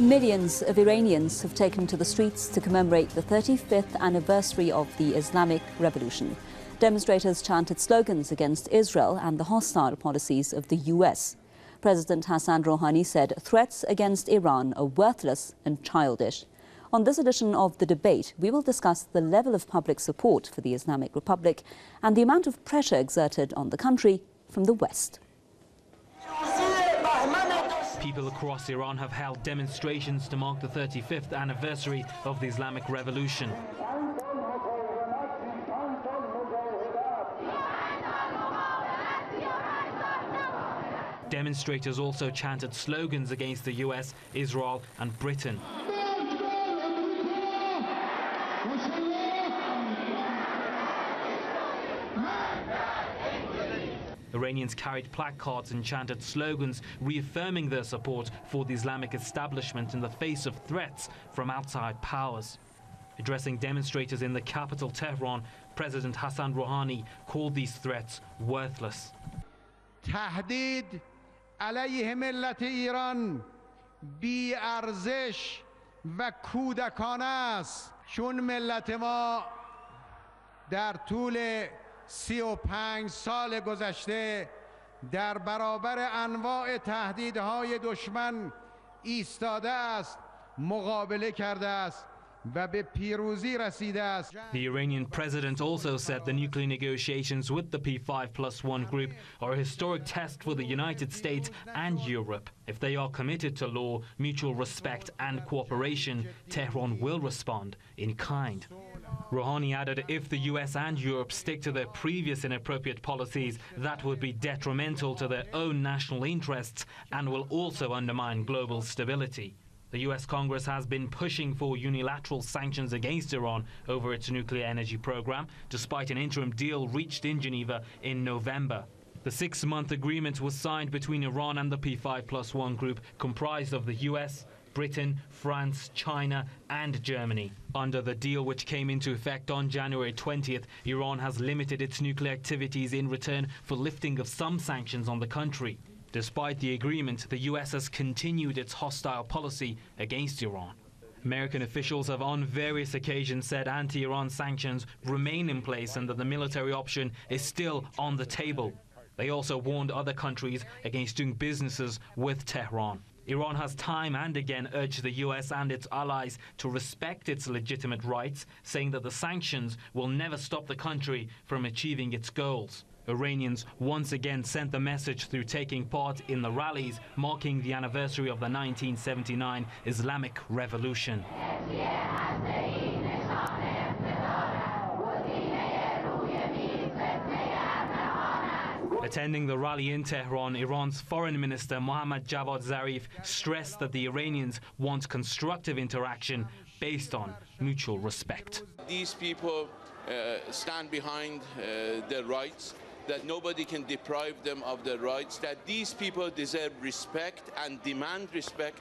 Millions of Iranians have taken to the streets to commemorate the 35th anniversary of the Islamic Revolution. Demonstrators chanted slogans against Israel and the hostile policies of the US. President Hassan Rouhani said threats against Iran are worthless and childish. On this edition of The Debate, we will discuss the level of public support for the Islamic Republic and the amount of pressure exerted on the country from the West. People across Iran have held demonstrations to mark the 35th anniversary of the Islamic Revolution. Demonstrators also chanted slogans against the US, Israel and Britain. Iranians carried placards and chanted slogans reaffirming their support for the Islamic establishment in the face of threats from outside powers. Addressing demonstrators in the capital, Tehran, President Hassan Rouhani called these threats worthless. تهدید علیه ملت ایران بی ارزش و کودکانه است چون ملت ما در طول 35 سال گذشته در برابر انواع تهدیدهای دشمن ایستاده است، مقابله کرده است و به پیروزی رسیده است. The Iranian president also said the nuclear negotiations with the P5+1 group are a historic test for the United States and Europe. If they are committed to law, mutual respect and cooperation, Tehran will respond in kind. Rouhani added if the US and Europe stick to their previous inappropriate policies, that would be detrimental to their own national interests and will also undermine global stability. The US Congress has been pushing for unilateral sanctions against Iran over its nuclear energy program, despite an interim deal reached in Geneva in November. The 6-month agreement was signed between Iran and the P5+1 group, comprised of the US, Britain, France, China and Germany. Under the deal, which came into effect on January 20th, Iran has limited its nuclear activities in return for lifting of some sanctions on the country. Despite the agreement, the US has continued its hostile policy against Iran. American officials have on various occasions said anti-Iran sanctions remain in place and that the military option is still on the table. They also warned other countries against doing businesses with Tehran. Iran has time and again urged the US and its allies to respect its legitimate rights, saying that the sanctions will never stop the country from achieving its goals. Iranians once again sent the message through taking part in the rallies marking the anniversary of the 1979 Islamic Revolution. Attending the rally in Tehran, Iran's Foreign Minister Mohammad Javad Zarif stressed that the Iranians want constructive interaction based on mutual respect. These people stand behind their rights, that nobody can deprive them of their rights, that these people deserve respect and demand respect,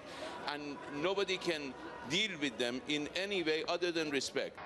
and nobody can deal with them in any way other than respect.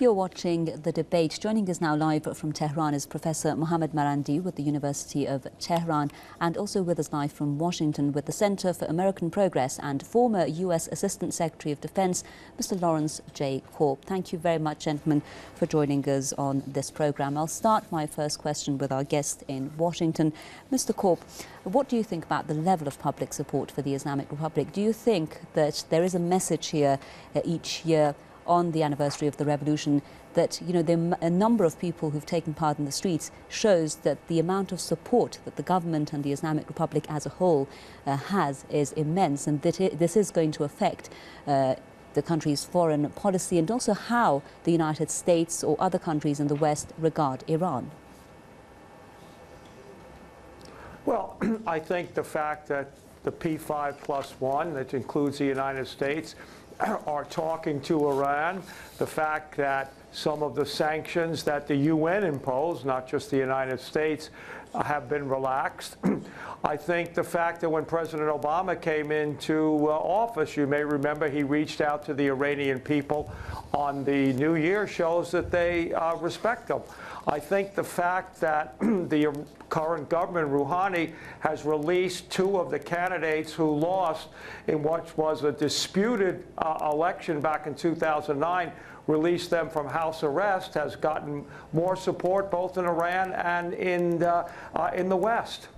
You're watching The Debate. Joining us now live from Tehran is Professor Mohammad Marandi with the University of Tehran, and also with us live from Washington with the Center for American Progress and former US Assistant Secretary of Defense, Mr. Lawrence J. Korb. Thank you very much, gentlemen, for joining us on this program. I'll start my first question with our guest in Washington. Mr. Korb, what do you think about the level of public support for the Islamic Republic? Do you think that there is a message here each year on the anniversary of the revolution that, you know, a number of people who've taken part in the streets shows that the amount of support that the government and the Islamic Republic as a whole has is immense, and that this is going to affect the country's foreign policy and also how the United States or other countries in the West regard Iran? Well, I think the fact that the P5+1, that includes the United States, are talking to Iran, the fact that some of the sanctions that the UN imposed, not just the United States, have been relaxed. I think the fact that when President Obama came into office, you may remember he reached out to the Iranian people on the New Year shows that they respect them. I think the fact that the current government, Rouhani, has released 2 of the candidates who lost in what was a disputed election back in 2009, released them from house arrest, has gotten more support both in Iran and in the West.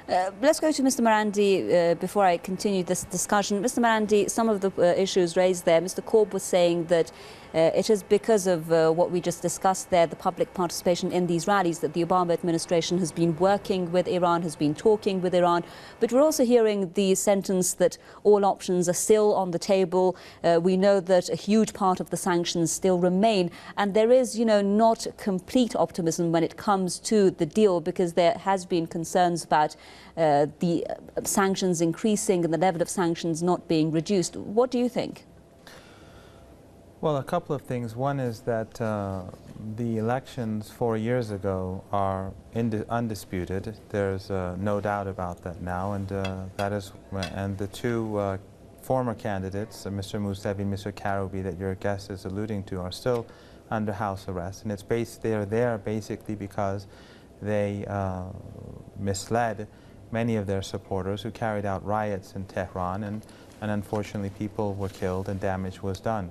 Let's go to Mr. Marandi before I continue this discussion. Mr. Marandi, some of the issues raised there, Mr. Korb was saying that it is because of what we just discussed there, the public participation in these rallies, that the Obama administration has been working with Iran, has been talking with Iran. But we're also hearing the sentence that all options are still on the table. We know that a huge part of the sanctions still remain. And there is, not complete optimism when it comes to the deal, because there has been concerns about the sanctions increasing and the level of sanctions not being reduced. What do you think? Well, a couple of things. One is that the elections 4 years ago are undisputed. There's no doubt about that now, and the 2 former candidates, Mr. Mousavi and Mr. Karoubi, that your guest is alluding to, are still under house arrest, and they're there basically because they misled many of their supporters who carried out riots in Tehran, and unfortunately people were killed and damage was done.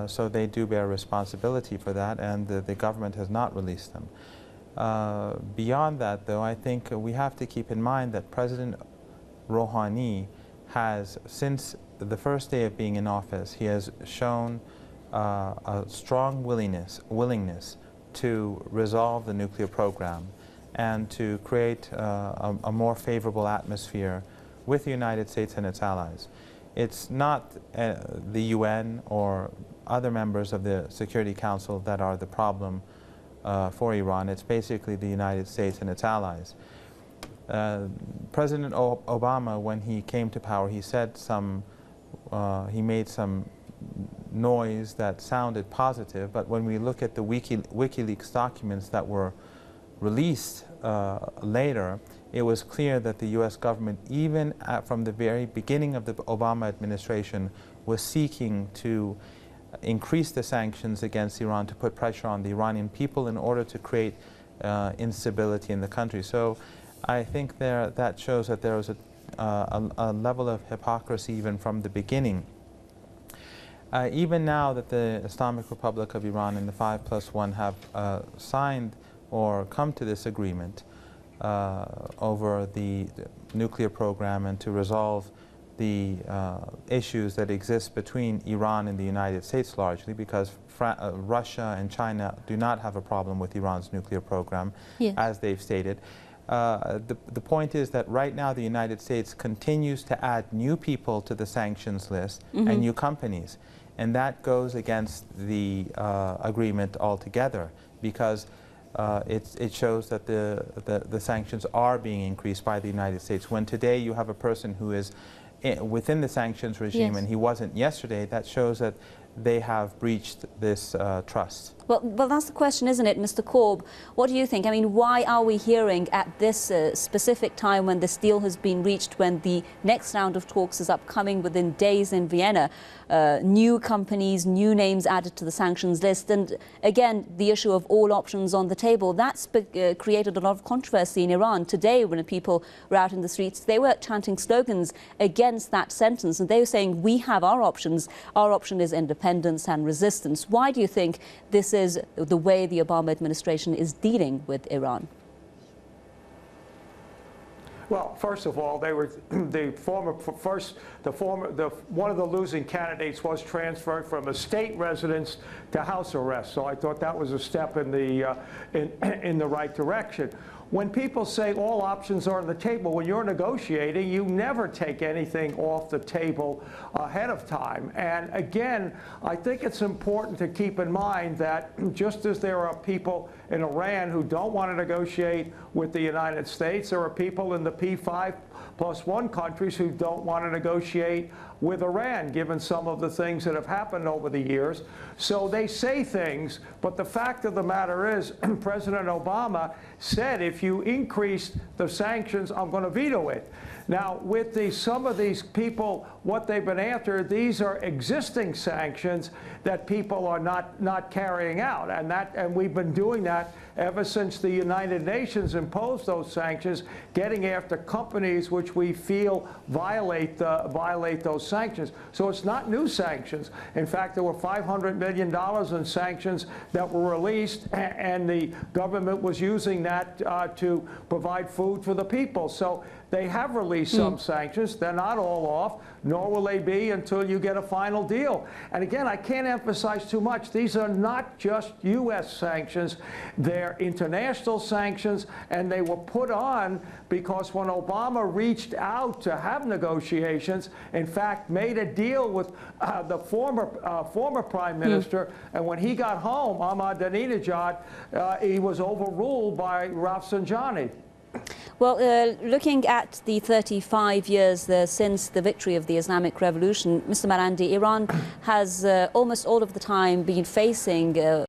So they do bear responsibility for that, and the government has not released them. Beyond that, though, I think we have to keep in mind that President Rouhani has, since the first day of being in office, he has shown a strong willingness to resolve the nuclear program and to create a more favorable atmosphere with the United States and its allies. It's not the UN or other members of the Security Council that are the problem for Iran. It's basically the United States and its allies. President Obama, when he came to power, he said he made some noise that sounded positive, but when we look at the WikiLeaks documents that were released later, it was clear that the U.S. government, even from the very beginning of the Obama administration, was seeking to increase the sanctions against Iran, to put pressure on the Iranian people in order to create instability in the country. So I think that shows that there was a level of hypocrisy even from the beginning. Even now that the Islamic Republic of Iran and the 5+1 have signed or come to this agreement over the nuclear program and to resolve the issues that exist between Iran and the United States largely, because Russia and China do not have a problem with Iran's nuclear program, yes, as they've stated. The point is that right now the United States continues to add new people to the sanctions list, mm-hmm, and new companies. And that goes against the agreement altogether, because it shows that the sanctions are being increased by the United States. When today you have a person who is within the sanctions regime, yes, and he wasn't yesterday, that shows that they have breached this trust. Well, that's the question, isn't it, Mr. Korb? What do you think? I mean, why are we hearing at this specific time, when this deal has been reached, when the next round of talks is upcoming within days in Vienna, new companies, new names added to the sanctions list, and again, the issue of all options on the table? That's created a lot of controversy in Iran. Today, when people were out in the streets, they were chanting slogans against that sentence, and they were saying, we have our options. Our option is independence and resistance. Why do you think this is the way the Obama administration is dealing with Iran? Well, first of all, they were one of the losing candidates was transferred from a state residence to house arrest. So I thought that was a step in the right direction. When people say all options are on the table, when you're negotiating, you never take anything off the table ahead of time. And again, I think it's important to keep in mind that just as there are people in Iran who don't want to negotiate with the United States, there are people in the P5 plus one countries who don't want to negotiate with Iran, given some of the things that have happened over the years. So they say things, but the fact of the matter is, President Obama said, if you increase the sanctions, I'm going to veto it. Now, with some of these people, what they've been after, these are existing sanctions that people are not carrying out, and we've been doing that ever since the United Nations imposed those sanctions, getting after companies which we feel violate those sanctions. So it's not new sanctions. In fact, there were $500 million in sanctions that were released, and the government was using that to provide food for the people. So they have released some sanctions. They're not all off, nor will they be until you get a final deal. And again, I can't emphasize too much. These are not just U.S. sanctions. They're international sanctions, and they were put on because when Obama reached out to have negotiations, in fact, made a deal with the former Prime Minister, and when he got home, Ahmadinejad, he was overruled by Rafsanjani. Well, looking at the 35 years since the victory of the Islamic Revolution, Mr. Marandi, Iran has almost all of the time been facing